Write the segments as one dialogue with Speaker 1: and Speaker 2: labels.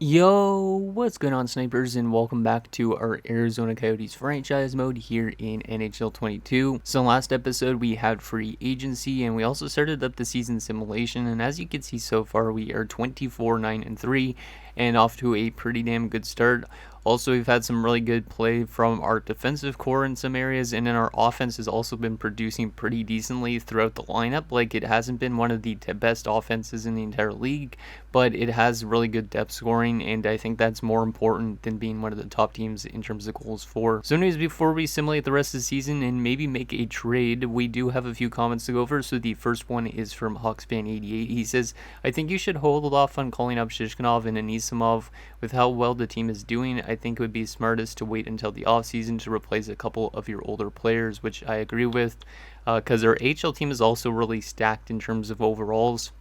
Speaker 1: Yo, what's going on, snipers, and welcome back to our Arizona Coyotes franchise mode here in NHL 22. So last episode we had free agency, and we also started up the season simulation, and as you can see so far we are 24-9-3 and off to a pretty damn good start. Also, we've had some really good play from our defensive core in some areas, and then our offense has also been producing pretty decently throughout the lineup. Like, it hasn't been one of the best offenses in the entire league, but it has really good depth scoring, and I think that's more important than being one of the top teams in terms of goals for. So anyways, before we simulate the rest of the season and maybe make a trade, we do have a few comments to go over. So the first one is from Hawkspan88. He says, I think you should hold off on calling up SCHNEIDER and Anisimov. With how well the team is doing, I think it would be smartest to wait until the offseason to replace a couple of your older players, which I agree with, because our HL team is also really stacked in terms of overalls.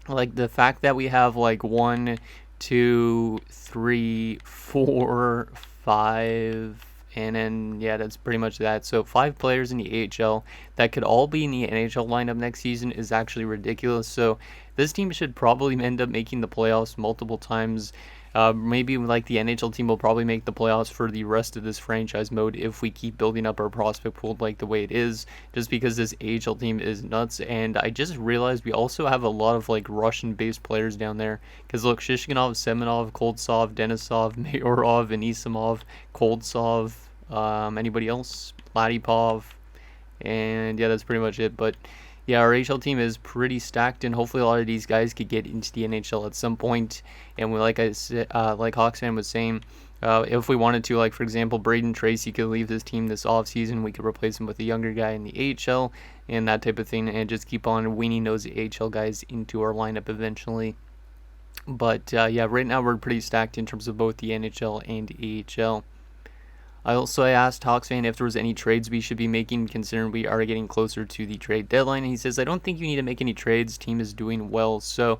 Speaker 1: Like, the fact that we have like 1, 2, 3, 4, 5, and then yeah, that's pretty much that. So 5 players in the AHL that could all be in the NHL lineup next season is actually ridiculous. So this team should probably end up making the playoffs multiple times. Maybe like the NHL team will probably make the playoffs for the rest of this franchise mode if we keep building up our prospect pool like the way it is, just because this AHL team is nuts. And I just realized we also have a lot of like Russian-based players down there, because look, Shishkinov, Semenov, Koltsov, Denisov, Mayorov, Anisimov, Koltsov, anybody else? Ladipov, and yeah, that's pretty much it. But yeah, our HL team is pretty stacked, and hopefully a lot of these guys could get into the NHL at some point. And we, like I said, like Hawksman was saying, if we wanted to, like for example, Braden TRACEY could leave this team this offseason. We could replace him with a younger guy in the AHL and that type of thing, and just keep on weaning those AHL guys into our lineup eventually. But yeah, right now we're pretty stacked in terms of both the NHL and AHL. I asked Hawksfan if there was any trades we should be making, considering we are getting closer to the trade deadline. And he says, I don't think you need to make any trades. Team is doing well. So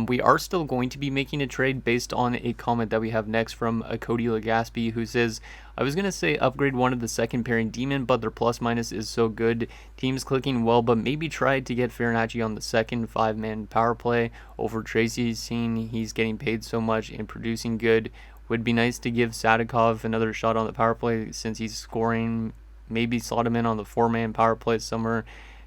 Speaker 1: we are still going to be making a trade based on a comment that we have next from Cody Legaspi, who says, I was going to say upgrade one of the second pairing demon, but their plus minus is so good. Team's clicking well, but maybe try to get FARINACCI on the second 5-man power play over TRACEY, seeing he's getting paid so much and producing good. Would be nice to give SADIKOV another shot on the power play since he's scoring. Maybe slot him in on the 4-man power play somewhere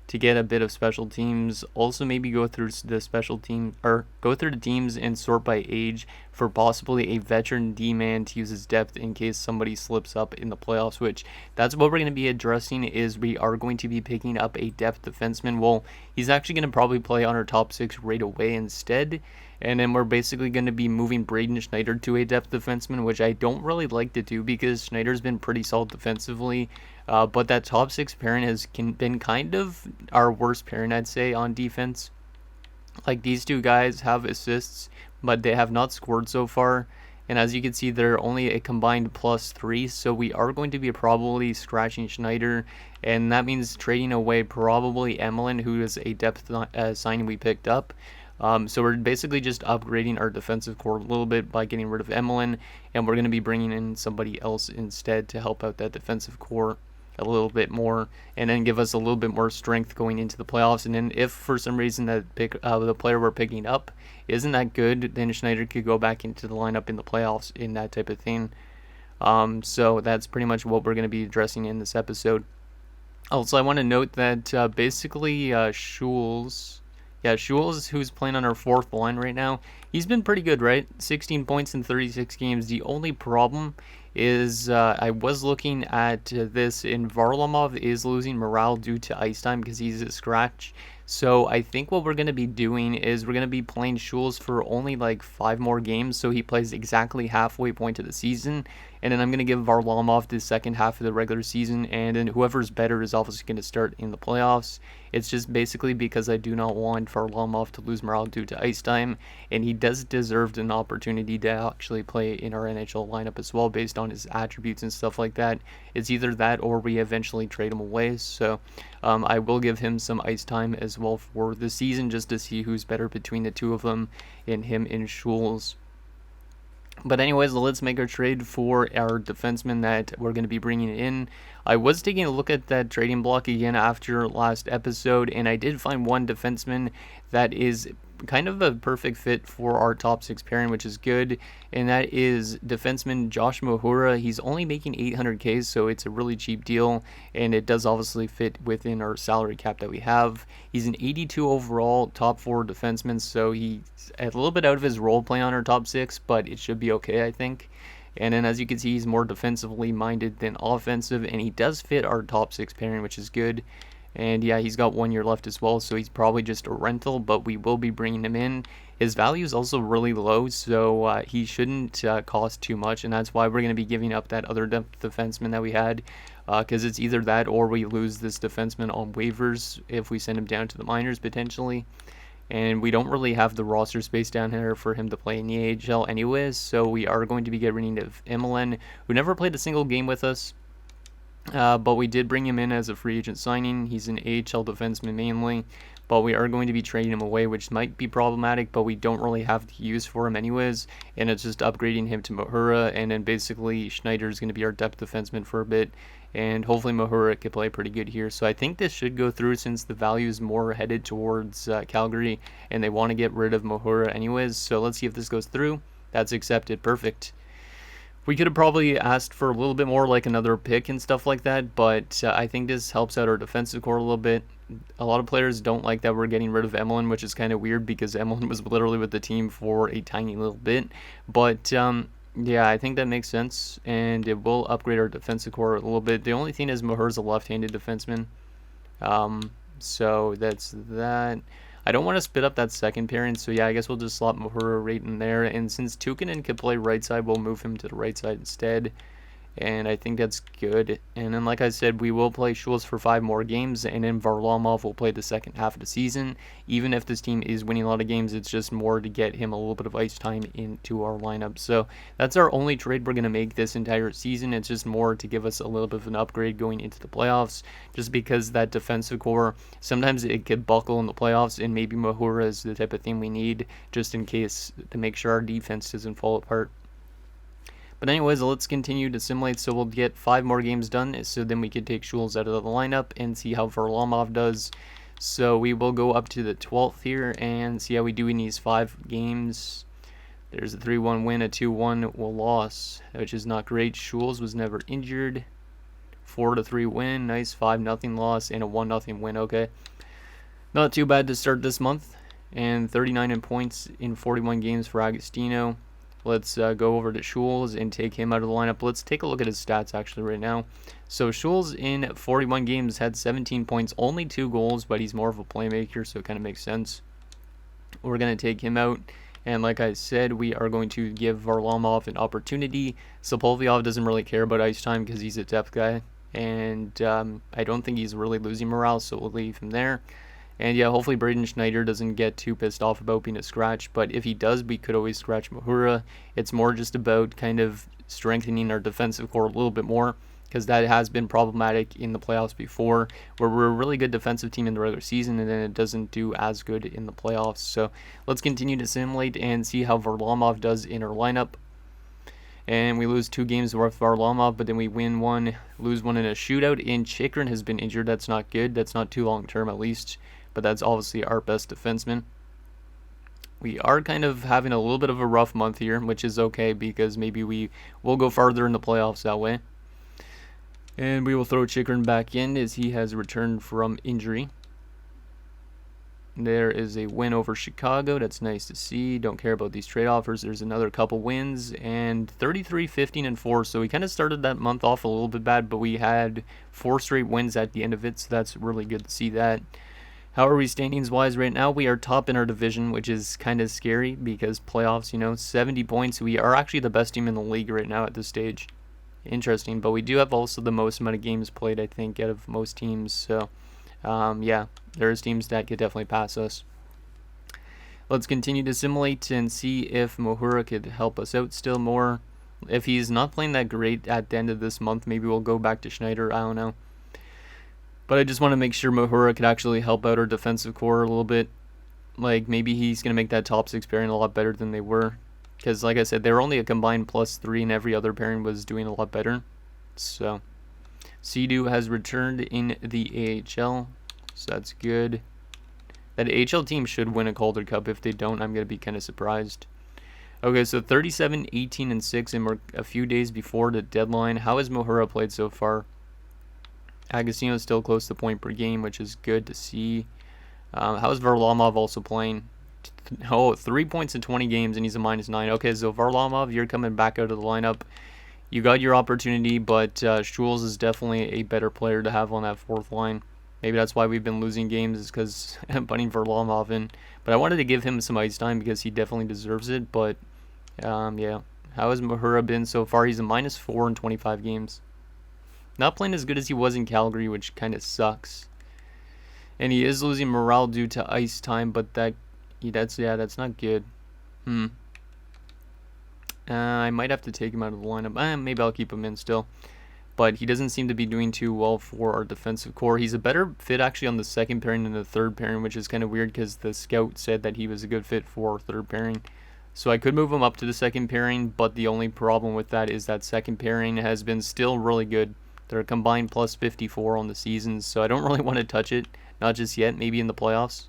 Speaker 1: to get a bit of special teams. Also, maybe go through the special team, or go through the teams and sort by age for possibly a veteran D-man to use his depth in case somebody slips up in the playoffs, which that's what we're going to be addressing. Is we are going to be picking up a depth defenseman. Well, he's actually going to probably play on our top 6 right away instead. And then we're basically going to be moving Braden Schneider to a depth defenseman, which I don't really like to do because Schneider's been pretty solid defensively. But that top 6 pairing has been kind of our worst pairing, I'd say, on defense. Like, these two guys have assists, but they have not scored so far. And as you can see, they're only a combined +3. So we are going to be probably scratching Schneider. And that means trading away probably Emelin, who is a depth signing we picked up. So we're basically just upgrading our defensive core a little bit by getting rid of Emelin, and we're going to be bringing in somebody else instead to help out that defensive core a little bit more, and then give us a little bit more strength going into the playoffs. And then if for some reason that the player we're picking up isn't that good, then Schneider could go back into the lineup in the playoffs in that type of thing. So that's pretty much what we're going to be addressing in this episode. Also, I want to note that basically Schulz... Yeah, Schulz, who's playing on our 4th line right now, he's been pretty good, right? 16 points in 36 games. The only problem is I was looking at this, and Varlamov is losing morale due to ice time because he's a scratch. So I think what we're going to be doing is we're going to be playing Schulz for only like 5 more games, so he plays exactly halfway point of the season. And then I'm going to give Varlamov the second half of the regular season, and then whoever's better is obviously going to start in the playoffs. It's just basically because I do not want Varlamov to lose morale due to ice time, and he does deserve an opportunity to actually play in our NHL lineup as well based on his attributes and stuff like that. It's either that or we eventually trade him away, so I will give him some ice time as well for the season just to see who's better between the two of them, and him and Schulz. But anyways, let's make our trade for our defenseman that we're going to be bringing in. I was taking a look at that trading block again after last episode, and I did find one defenseman that is kind of a perfect fit for our top 6 pairing, which is good, and that is defenseman Josh MAHURA. He's only making 800K, so it's a really cheap deal, and it does obviously fit within our salary cap that we have. He's an 82 overall, top 4 defenseman, so he's a little bit out of his role play on our top 6, but it should be okay, I think. And then as you can see, he's more defensively minded than offensive, and he does fit our top 6 pairing, which is good. And yeah, he's got 1 year left as well, so he's probably just a rental, but we will be bringing him in. His value is also really low, so he shouldn't cost too much, and that's why we're going to be giving up that other defenseman that we had, because it's either that or we lose this defenseman on waivers if we send him down to the minors potentially. And we don't really have the roster space down here for him to play in the AHL anyways, so we are going to be getting rid of Emilien, who never played a single game with us. But we did bring him in as a free agent signing. He's an AHL defenseman mainly, but we are going to be trading him away, which might be problematic, but we don't really have the use for him anyways, and it's just upgrading him to MAHURA, and then basically Schneider is going to be our depth defenseman for a bit, and hopefully MAHURA could play pretty good here. So I think this should go through since the value is more headed towards Calgary, and they want to get rid of MAHURA anyways, so let's see if this goes through. That's accepted. Perfect. We could have probably asked for a little bit more, like another pick and stuff like that, but I think this helps out our defensive core a little bit. A lot of players don't like that we're getting rid of Emilien, which is kind of weird because Emilien was literally with the team for a tiny little bit. But yeah, I think that makes sense, and it will upgrade our defensive core a little bit. The only thing is MAHURA's a left-handed defenseman, so that's that. I don't want to split up that second pairing, so yeah, I guess we'll just slot MAHURA right in there. And since TUYSON can play right side, we'll move him to the right side instead. And I think that's good. And then, like I said, we will play Schultz for 5 more games, and then Varlamov will play the second half of the season. Even if this team is winning a lot of games, it's just more to get him a little bit of ice time into our lineup. So that's our only trade we're going to make this entire season. It's just more to give us a little bit of an upgrade going into the playoffs, just because that defensive core, sometimes it could buckle in the playoffs, and maybe MAHURA is the type of thing we need just in case, to make sure our defense doesn't fall apart. But anyways, let's continue to simulate, so we'll get 5 more games done, so then we can take Schultz out of the lineup and see how Varlamov does. So we will go up to the 12th here and see how we do in these 5 games. There's a 3-1 win, a 2-1 loss, which is not great. Schultz was never injured. 4-3 win, nice. 5-0 loss, and a 1-0 win, okay. Not too bad to start this month. And 39 points in 41 games for Agostino. Let's go over to Schultz and take him out of the lineup. Let's take a look at his stats actually right now. So Schultz in 41 games had 17 points, only 2 goals, but he's more of a playmaker, so it kind of makes sense. We're going to take him out. And like I said, we are going to give Varlamov an opportunity. Sepulveyov doesn't really care about ice time because he's a depth guy. And I don't think he's really losing morale, so we'll leave him there. And yeah, hopefully Braden Schneider doesn't get too pissed off about being a scratch, but if he does, we could always scratch MAHURA. It's more just about kind of strengthening our defensive core a little bit more, because that has been problematic in the playoffs before, where we're a really good defensive team in the regular season, and then it doesn't do as good in the playoffs. So let's continue to simulate and see how Varlamov does in our lineup. And we lose 2 games worth of Varlamov, but then we win 1, lose 1 in a shootout. And Chychrun has been injured. That's not good. That's not too long term at least. But that's obviously our best defenseman. We are kind of having a little bit of a rough month here, which is okay because maybe we will go farther in the playoffs that way. And we will throw Chychrun back in as he has returned from injury. There is a win over Chicago. That's nice to see. Don't care about these trade offers. There's another couple wins, and 33, 15, and 4. So we kind of started that month off a little bit bad, but we had 4 straight wins at the end of it, so that's really good to see that. How are we standings-wise right now? We are top in our division, which is kind of scary because playoffs, 70 points. We are actually the best team in the league right now at this stage. Interesting, but we do have also the most amount of games played, I think, out of most teams. So, yeah, there's teams that could definitely pass us. Let's continue to simulate and see if MAHURA could help us out still more. If he's not playing that great at the end of this month, maybe we'll go back to Schneider. I don't know. But I just want to make sure MAHURA could actually help out our defensive core a little bit. Like, maybe he's going to make that top 6 pairing a lot better than they were. Because, like I said, they were only a combined +3, and every other pairing was doing a lot better. So, Sidu has returned in the AHL. So that's good. That AHL team should win a Calder Cup. If they don't, I'm going to be kind of surprised. Okay, so 37, 18, and 6, and we're a few days before the deadline. How has MAHURA played so far? Agostino is still close to point per game, which is good to see. How is Varlamov also playing? Oh, 3 points in 20 games, and he's a -9. Okay, so Varlamov, you're coming back out of the lineup. You got your opportunity, but Schulz is definitely a better player to have on that fourth line. Maybe that's why we've been losing games, is because I'm putting Varlamov in. But I wanted to give him some ice time because he definitely deserves it. But, yeah. How has MAHURA been so far? He's a -4 in 25 games. Not playing as good as he was in Calgary, which kind of sucks. And he is losing morale due to ice time, but that's not good. I might have to take him out of the lineup. Maybe I'll keep him in still. But he doesn't seem to be doing too well for our defensive core. He's a better fit actually on the second pairing than the third pairing, which is kind of weird because the scout said that he was a good fit for third pairing. So I could move him up to the second pairing, but the only problem with that is that second pairing has been still really good. They're combined plus 54 on the season, so I don't really want to touch it. Not just yet, maybe in the playoffs.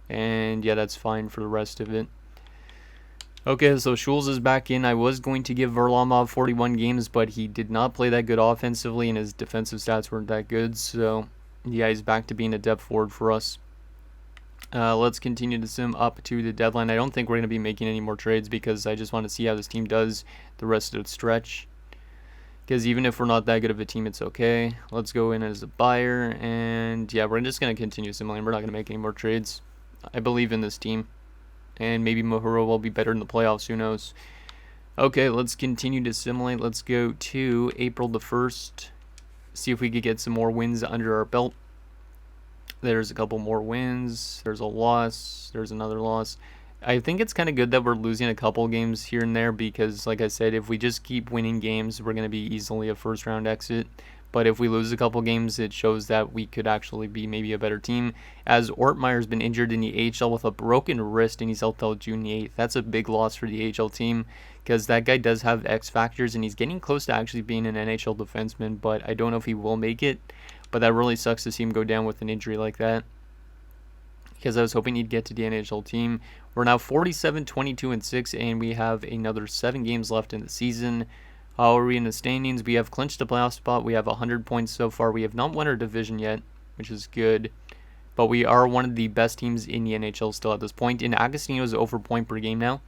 Speaker 1: And yeah, that's fine for the rest of it. Okay, so Schulz is back in. I was going to give Varlamov 41 games, but he did not play that good offensively, and his defensive stats weren't that good. So, yeah, he's back to being a depth forward for us. Let's continue to sim up to the deadline. I don't think we're going to be making any more trades because I just want to see how this team does the rest of the stretch. Because even if we're not that good of a team, it's okay. Let's go in as a buyer, and yeah, we're just going to continue simming. We're not going to make any more trades. I believe in this team. And maybe MAHURA will be better in the playoffs, who knows. Okay, let's continue to simulate. Let's go to April the 1st. See if we could get some more wins under our belt. There's a couple more wins. There's a loss. There's another loss. I think it's kind of good that we're losing a couple games here and there because, like I said, if we just keep winning games, we're going to be easily a first-round exit. But if we lose a couple games, it shows that we could actually be maybe a better team. As Ortmeyer's been injured in the AHL with a broken wrist and he's out till June 8th. That's a big loss for the AHL team because that guy does have X factors and he's getting close to actually being an NHL defenseman, but I don't know if he will make it. But that really sucks to see him go down with an injury like that because I was hoping he'd get to the NHL team. We're now 47, 22, and 6, and we have another 7 games left in the season. How are we in the standings? We have clinched the playoff spot. We have 100 points so far. We have not won our division yet, which is good. But we are one of the best teams in the NHL still at this point. And Agostino is over point per game now.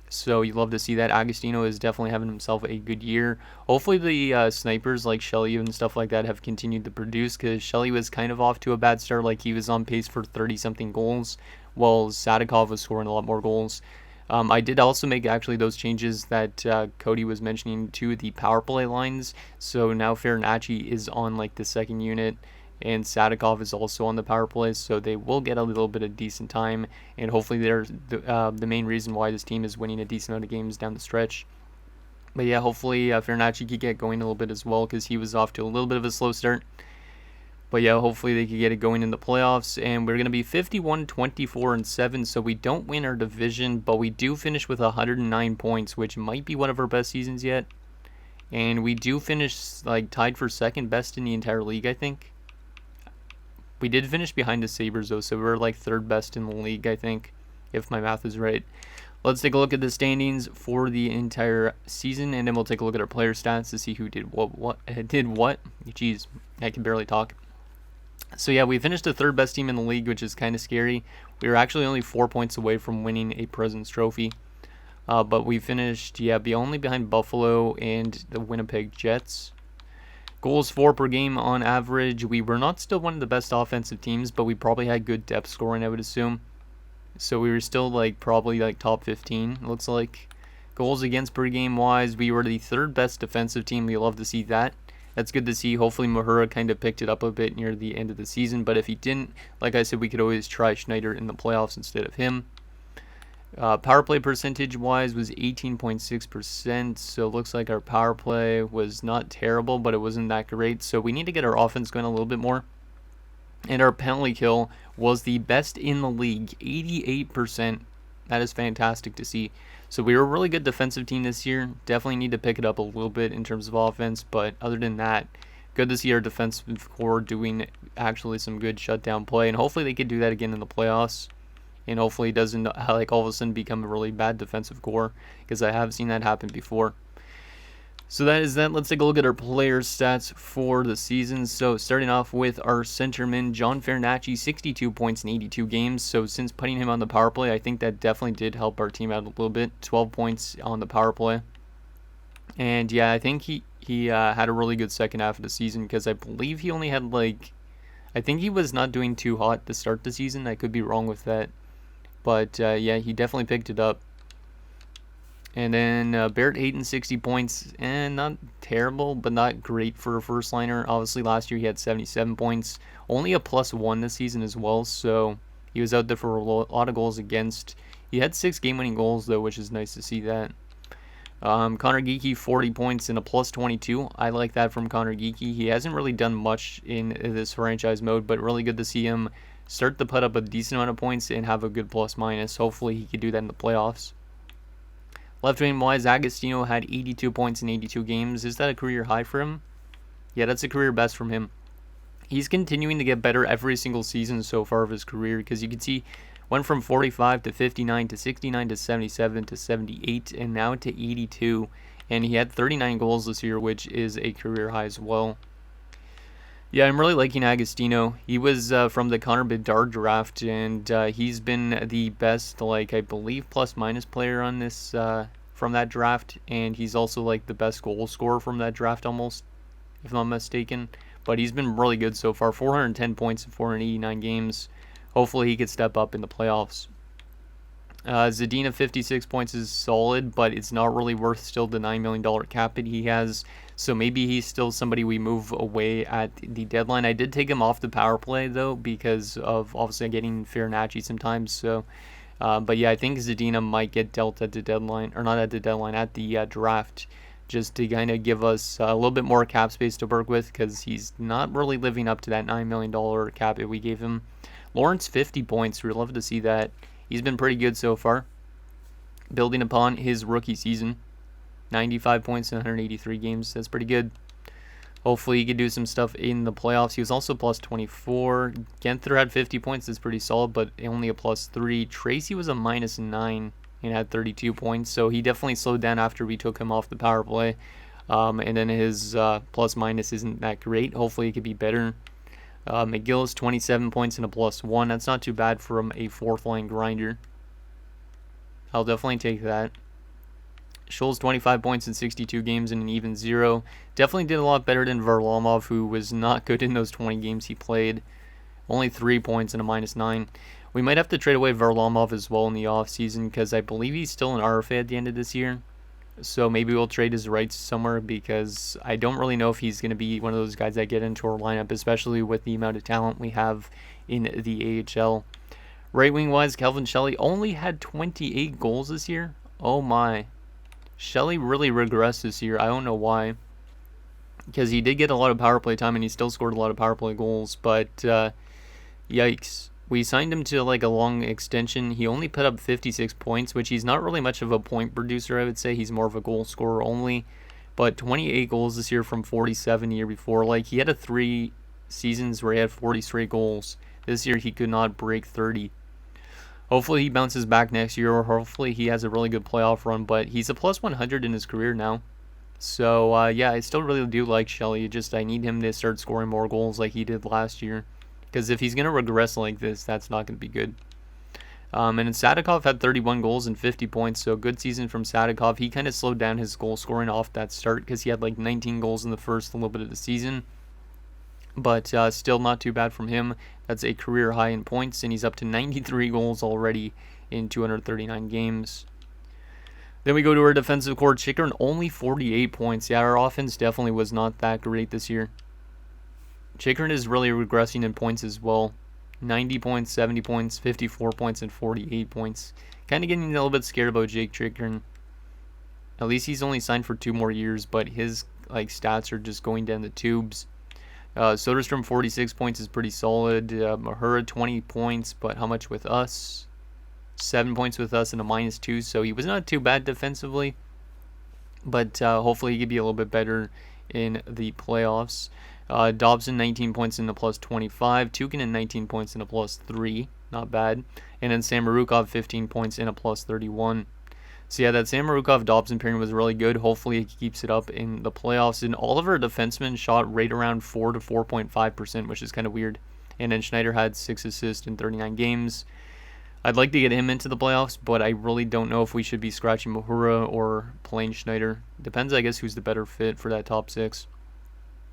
Speaker 1: So you love to see that. Agostino is definitely having himself a good year. Hopefully the snipers like Shelley and stuff like that have continued to produce. Because Shelley was kind of off to a bad start. Like he was on pace for 30-something goals. While Zadikov was scoring a lot more goals. I did also make actually those changes that Cody was mentioning to the power play lines. So now FARINACCI is on like the second unit and SADIKOV is also on the power play. So they will get a little bit of decent time. And hopefully they're the main reason why this team is winning a decent amount of games down the stretch. But yeah, hopefully FARINACCI could get going a little bit as well because he was off to a little bit of a slow start. But yeah, hopefully they can get it going in the playoffs. And we're going to be 51, 24, and 7. So we don't win our division, but we do finish with 109 points, which might be one of our best seasons yet. And we do finish like tied for second best in the entire league, I think. We did finish behind the Sabres though, so we're like third best in the league, I think, if my math is right. Let's take a look at the standings for the entire season, and then we'll take a look at our player stats to see who did what. Jeez, I can barely talk. So yeah, we finished the third best team in the league, which is kind of scary. We were actually only 4 points away from winning a President's Trophy. But we finished, only behind Buffalo and the Winnipeg Jets. Goals for per game on average. We were not still one of the best offensive teams, but we probably had good depth scoring, I would assume. So we were still probably top 15, it looks like. Goals against per game wise, we were the third best defensive team. We love to see that. That's good to see. Hopefully MAHURA kind of picked it up a bit near the end of the season. But if he didn't, like I said, we could always try Schneider in the playoffs instead of him. Power play percentage-wise was 18.6%. So it looks like our power play was not terrible, but it wasn't that great. So we need to get our offense going a little bit more. And our penalty kill was the best in the league, 88%. That is fantastic to see. So we were a really good defensive team this year. Definitely need to pick it up a little bit in terms of offense. But other than that, good to see our defensive core doing actually some good shutdown play, and hopefully they could do that again in the playoffs. And hopefully it doesn't like all of a sudden become a really bad defensive core, because I have seen that happen before. So that is that. Let's take a look at our player stats for the season. So starting off with our centerman, John FARINACCI, 62 points in 82 games. So since putting him on the power play, I think that definitely did help our team out a little bit. 12 points on the power play. And yeah, I think he had a really good second half of the season, because I believe he only had I think he was not doing too hot to start the season. I could be wrong with that. But yeah, he definitely picked it up. And then Barrett Hayton, 60 points, and not terrible, but not great for a first liner. Obviously, last year he had 77 points, only a +1 this season as well, so he was out there for a lot of goals against. He had 6 game-winning goals, though, which is nice to see that. Conor GEEKIE, 40 points and a +22. I like that from Conor GEEKIE. He hasn't really done much in this franchise mode, but really good to see him start to put up a decent amount of points and have a good +-. Hopefully he could do that in the playoffs. Left wing wise, Agostino had 82 points in 82 games. Is that a career high for him? Yeah, that's a career best from him. He's continuing to get better every single season so far of his career, because you can see went from 45 to 59 to 69 to 77 to 78 and now to 82. And he had 39 goals this year, which is a career high as well. Yeah, I'm really liking Agostino. He was from the Connor Bedard draft, and he's been the best, I believe, +- player on this from that draft, and he's also the best goal scorer from that draft almost, if I'm not mistaken. But he's been really good so far, 410 points in 489 games. Hopefully he could step up in the playoffs. ZADINA, 56 points is solid, but it's not really worth still the $9 million cap hit he has. So maybe he's still somebody we move away at the deadline. I did take him off the power play, though, because of obviously getting FARINACCI sometimes. So, but yeah, I think ZADINA might get dealt at the deadline, or not at the deadline, at the draft, just to kind of give us a little bit more cap space to work with, because he's not really living up to that $9 million cap hit we gave him. Lawrence, 50 points. We'd love to see that. He's been pretty good so far, building upon his rookie season. 95 points in 183 games. That's pretty good. Hopefully he could do some stuff in the playoffs. He was also +24. GUENTHER had 50 points. That's pretty solid, but only a +3. TRACEY was a -9 and had 32 points. So he definitely slowed down after we took him off the power play. And then his + - isn't that great. Hopefully it could be better. McGill's 27 points and a +1. That's not too bad from a fourth line grinder. I'll definitely take that. Scholl's 25 points in 62 games and an even 0. Definitely did a lot better than Varlamov, who was not good in those 20 games he played. Only 3 points and a -9. We might have to trade away Varlamov as well in the offseason, because I believe he's still an RFA at the end of this year. So maybe we'll trade his rights somewhere, because I don't really know if he's going to be one of those guys that get into our lineup, especially with the amount of talent we have in the AHL. Right wing wise, Kelvin SHELLEY only had 28 goals this year. Oh my. SHELLEY really regressed this year. I don't know why, because he did get a lot of power play time and he still scored a lot of power play goals, but yikes. We signed him to a long extension. He only put up 56 points, which he's not really much of a point producer, I would say. He's more of a goal scorer only. But 28 goals this year from 47 the year before. He had 3 seasons where he had 40 straight goals. This year he could not break 30. Hopefully he bounces back next year, or hopefully he has a really good playoff run. But he's a +100 in his career now. So yeah, I still really do like SHELLEY. Just I need him to start scoring more goals like he did last year. Because if he's going to regress like this, that's not going to be good. And then SADIKOV had 31 goals and 50 points, so good season from SADIKOV. He kind of slowed down his goal scoring off that start, because he had 19 goals in the first little bit of the season. But still not too bad from him. That's a career high in points, and he's up to 93 goals already in 239 games. Then we go to our defensive core. Chychrun, only 48 points. Yeah, our offense definitely was not that great this year. Chychrun is really regressing in points as well. 90 points, 70 points, 54 points, and 48 points. Kind of getting a little bit scared about Jake Chychrun. At least he's only signed for 2 more years, but his stats are just going down the tubes. Soderstrom, 46 points is pretty solid. MAHURA, 20 points, but how much with us? 7 points with us and a -2, so he was not too bad defensively. But hopefully he could be a little bit better in the playoffs. Dobson 19 points in the plus 25. Tukinen 19 points in a plus 3. Not bad. And then Samorukov 15 points in a plus 31. So yeah, that Samorukov-Dobson pairing was really good. Hopefully it keeps it up in the playoffs. And all of our defensemen shot right around 4 to 4.5%, which is kind of weird. And then Schneider had 6 assists in 39 games. I'd like to get him into the playoffs, but I really don't know if we should be scratching MAHURA or playing Schneider. Depends, I guess, who's the better fit for that top 6.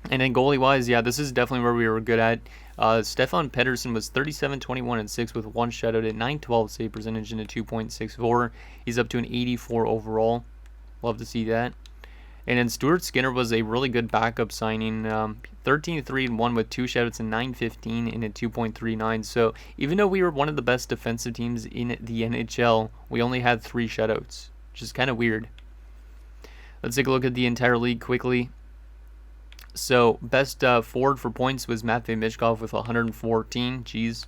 Speaker 1: And then goalie-wise, yeah, this is definitely where we were good at. Stefan Pettersson was 37, 21, and 6 with 1 shutout at 912 save percentage and a 2.64. He's up to an 84 overall. Love to see that. And then Stuart Skinner was a really good backup signing. 13, 3, and 1 with 2 shutouts and 915 and a 2.39. So even though we were one of the best defensive teams in the NHL, we only had 3 shutouts, which is kind of weird. Let's take a look at the entire league quickly. So best forward for points was Matvei Michkov with 114. Jeez.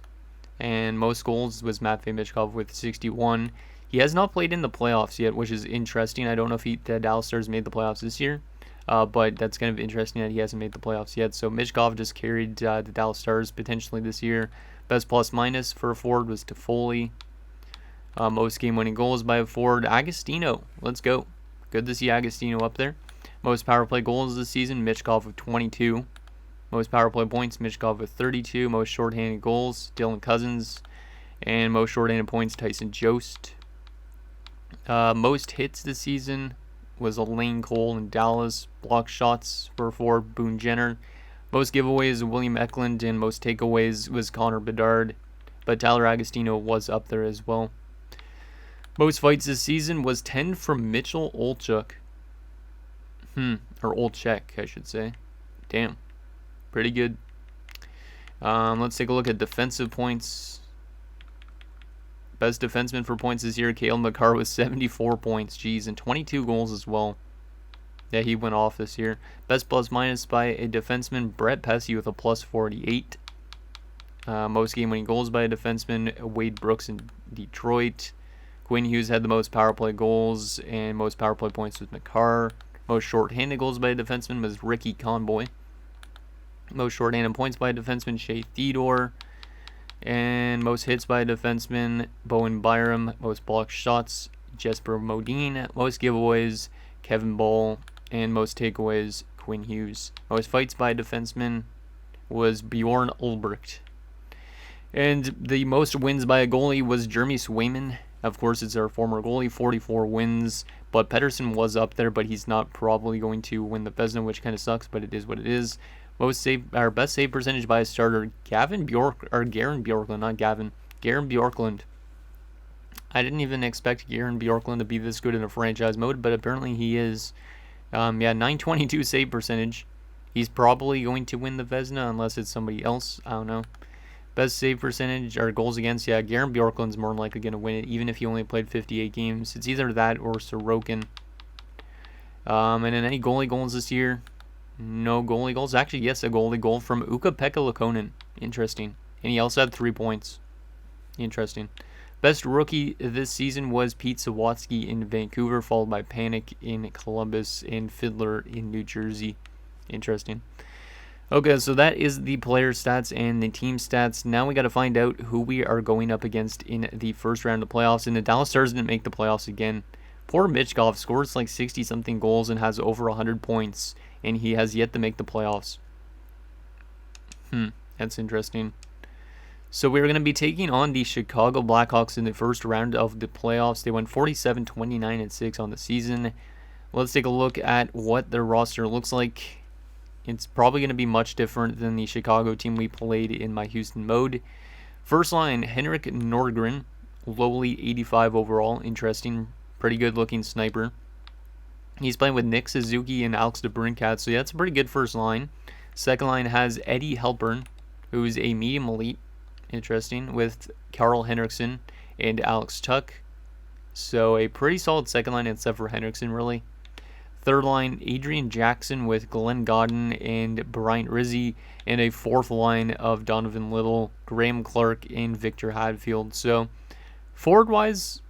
Speaker 1: And most goals was Matvei Michkov with 61. He has not played in the playoffs yet, which is interesting. I don't know if the Dallas Stars made the playoffs this year, but that's kind of interesting that he hasn't made the playoffs yet. So Michkov just carried the Dallas Stars potentially this year. Best plus minus for a forward was Toffoli. Most game-winning goals by a forward, Agostino. Let's go. Good to see Agostino up there. Most power play goals this season, Michkov with 22. Most power play points, Michkov with 32. Most shorthanded goals, Dylan Cozens. And most shorthanded points, Tyson Jost. Most hits this season was Elaine Cole in Dallas. Block shots for forward, Boone Jenner. Most giveaways, William Eklund. And most takeaways was Connor Bedard. But Tyler Agostino was up there as well. Most fights this season was 10 from Mitchell Olchuk. Or Olchek, I should say. Damn. Pretty good. Let's take a look at defensive points. Best defenseman for points this year, Cale Makar with 74 points. Jeez, and 22 goals as well. Yeah, he went off this year. Best plus minus by a defenseman, Brett Pesce with a plus 48. Most game-winning goals by a defenseman, Wade Brooks in Detroit. Quinn Hughes had the most power play goals, and most power play points with Makar. Most short-handed goals by a defenseman was Ricky Conboy. Most short-handed points by a defenseman, Shea Theodore. And most hits by a defenseman, Bowen Byram. Most blocked shots, Jesper Modine. Most giveaways, Kevin Ball. And most takeaways, Quinn Hughes. Most fights by a defenseman was Bjorn Ulbricht. And the most wins by a goalie was Jeremy Swayman. Of course, it's our former goalie, 44 wins. But Pettersson was up there, but he's not probably going to win the Vezina, which kind of sucks, but it is what it is. Best save percentage by a starter, Garen Bjorklund, not Gavin. Garen Bjorklund. I didn't even expect Garen Bjorklund to be this good in a franchise mode, but apparently he is. 922 save percentage. He's probably going to win the Vezina unless it's somebody else. I don't know. Best save percentage or goals against. Yeah, Garen Bjorklund's more than likely going to win it, even if he only played 58 games. It's either that or Sorokin. And then any goalie goals this year? No goalie goals. Actually, yes, a goalie goal from Ukko-Pekka Luukkonen. Interesting. And he also had 3 points. Interesting. Best rookie this season was Pete Sawatsky in Vancouver, followed by Panic in Columbus and Fiddler in New Jersey. Interesting. Okay, so that is the player stats and the team stats. Now we got to find out who we are going up against in the first round of playoffs. And the Dallas Stars didn't make the playoffs again. Poor Michkov scores like 60-something goals and has over 100 points. And he has yet to make the playoffs. That's interesting. So we're going to be taking on the Chicago Blackhawks in the first round of the playoffs. They went 47-29-6 on the season. Let's take a look at what their roster looks like. It's probably going to be much different than the Chicago team we played in my Houston mode. First line, Henrik Nordgren, lowly 85 overall. Interesting, pretty good looking sniper. He's playing with Nick Suzuki and Alex DeBrincat, so yeah, that's a pretty good first line. Second line has Eddie Halpern, who's a medium elite. Interesting, with Carl Henriksen and Alex Tuck. So a pretty solid second line except for Henriksen, really. Third line, Adrian Jackson with Glenn Godden and Bryant Rizzi. And a fourth line of Donovan Little, Graham Clark, and Victor Hadfield. So forward-wise,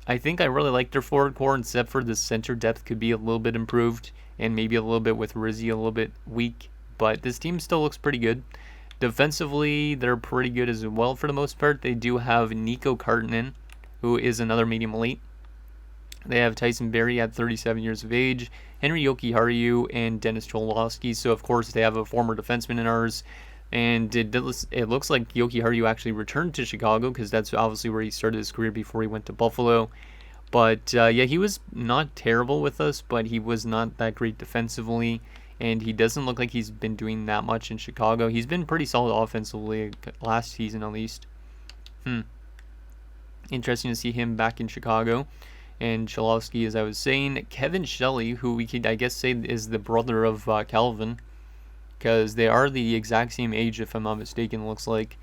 Speaker 1: I think I really like their forward core, except for the center depth could be a little bit improved. And maybe a little bit with Rizzi a little bit weak. but this team still looks pretty good. Defensively, they're pretty good as well for the most part. They do have Nico Kartinen, who is another medium elite. They have Tyson Barrie at 37 years of age, Henry Jokiharju, and Dennis Cholowski. So, of course, they have a former defenseman in ours. And it looks like Jokiharju actually returned to Chicago, because that's obviously where he started his career before he went to Buffalo. But, yeah, he was not terrible with us, but he was not that great defensively. And he doesn't look like he's been doing that much in Chicago. He's been pretty solid offensively last season, at least. Interesting to see him back in Chicago. And Cholowski, as I was saying, Kevin Shelley, who we could, I guess, say is the brother of Calvin, because they are the exact same age, if I'm not mistaken, looks like.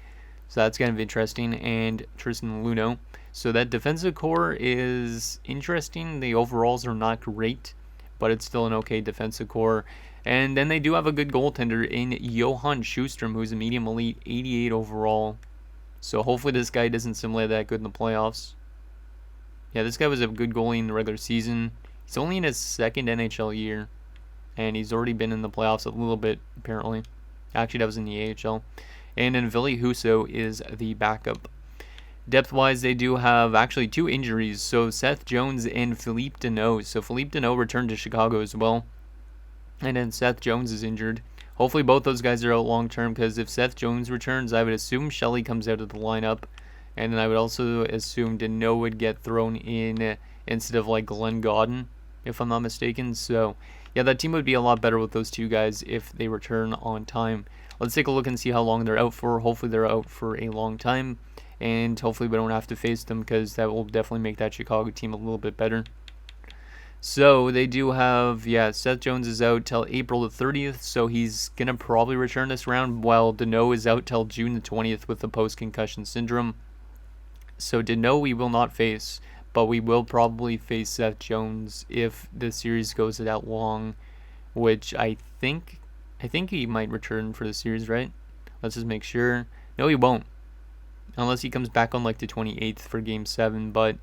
Speaker 1: So that's kind of interesting. And Tristan Luneau. So that defensive core is interesting. The overalls are not great, but it's still an okay defensive core. And then they do have a good goaltender in Johan Schustrom, who's a medium elite, 88 overall. So hopefully this guy doesn't simulate that good in the playoffs. Yeah, this guy was a good goalie in the regular season. He's only in his second NHL year, and he's already been in the playoffs a little bit, apparently. Actually, that was in the AHL. And then Ville Husso is the backup. Depth-wise, they do have actually 2 injuries. So Seth Jones and Philippe Deneau. So Philippe Deneau returned to Chicago as well. And then Seth Jones is injured. Hopefully both those guys are out long-term, because if Seth Jones returns, I would assume Shelley comes out of the lineup. And then I would also assume Deneau would get thrown in instead of like Glenn Gaudin, if I'm not mistaken. So, yeah, that team would be a lot better with those 2 guys if they return on time. Let's take a look and see how long they're out for. Hopefully they're out for a long time. And hopefully we don't have to face them, because that will definitely make that Chicago team a little bit better. So they do have, yeah, Seth Jones is out till April the 30th, so he's going to probably return this round, while Deneau is out till June the 20th with the post-concussion syndrome. So Deneau we will not face, but we will probably face Seth Jones if the series goes that long, which I think he might return for the series, right? Let's just make sure. No, he won't, unless he comes back on like the 28th for Game 7, but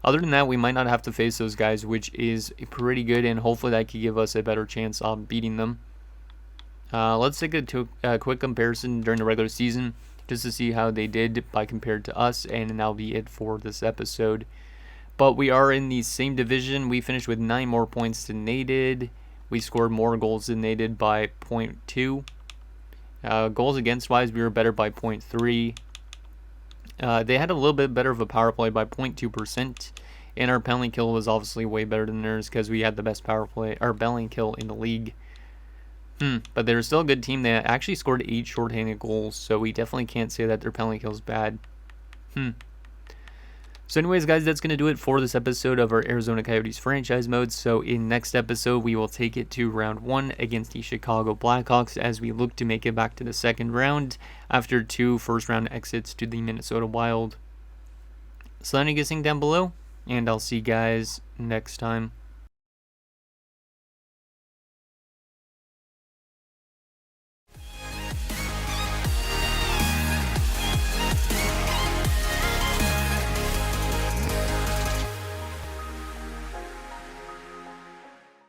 Speaker 1: other than that, we might not have to face those guys, which is pretty good, and hopefully that could give us a better chance on beating them. Let's take a quick comparison during the regular season, just to see how they did by compared to us, and that'll be it for this episode. But we are in the same division. We finished with 9 more points than they did. We scored more goals than they did by 0.2. Goals against wise, we were better by 0.3. They had a little bit better of a power play by 0.2%, and our penalty kill was obviously way better than theirs, because we had the best power play, our penalty kill in the league. But they're still a good team. They actually scored 8 shorthanded goals, so we definitely can't say that their penalty kill is bad. So anyways, guys, that's going to do it for this episode of our Arizona Coyotes franchise mode. So in next episode, we will take it to round 1 against the Chicago Blackhawks, as we look to make it back to the second round after 2 first-round exits to the Minnesota Wild. So any guessing down below, and I'll see you guys next time.